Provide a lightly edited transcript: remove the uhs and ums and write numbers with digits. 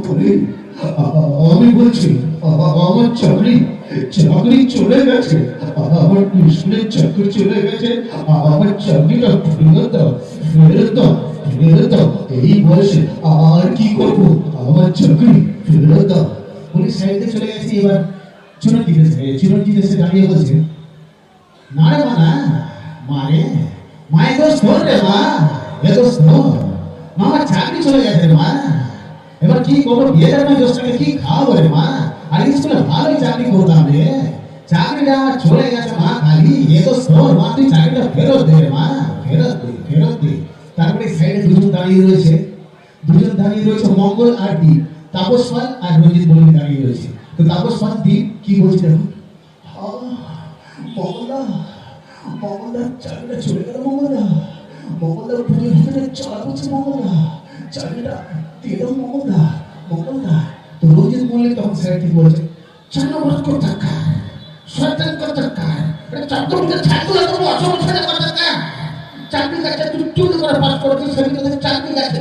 করে আমি বলছি আমার চাকরি চাকরি চলে গেছে, আমার টিউশনের চাকরি চলে গেছে, আমার চাকরিটা ফেরত দাও, ফেরত দাও, ফেরত দাও। এই বয়সে আর কি করবো, আমার চাকরি ফেরত দাও। পুলিশ সাইডে চলে গেছে। এবার চুনটি এসে দাঁড়িয়ে বলছে, না রে মা, না মারে মায়ের দোষ তোর রে মা, এ দোষ তোর। মা আমার চাকরি চলে গেছে রে মা, এবার কি করবো, বিয়েটা আমি দোষটাকে কি খাওয়াবো রে মা। আর স্কুলে ভালোই চাকরি করতাম রে, চাকরিটা আমার চলে গেছে মা, খালি এ দোষ তোর মা, তুই চাকরিটা ফেরত দে রে মা, ফেরত দে, ফেরত দে। তারপরে সাইডে দুজন দাঁড়িয়ে রয়েছে, মঙ্গল আর দীপ, তাপস পাল আর রঞ্জিত বলে দাঁড়িয়ে রয়েছে। তো তাপস পাল দীপ কি বলছে দেখুন, মঙ্গলদা, মঙ্গলদা চাকরিটা চলে গেল, মঙ্গলদা, মঙ্গলদার পুজোর ভিতরে চাল হচ্ছে, মঙ্গলদা চাকরিটা দিয়ে দাও মঙ্গলদা, মঙ্গলদা। তো রঞ্জিত মল্লিক তখন স্যার কি বলছে, চাকরি করতে শয়তান করতে চাকরি ছাত্র অসংখ্য করতে চাকরি কাছে তুই করে পাস করেছিস, সেদিকে চাকরি গেছে।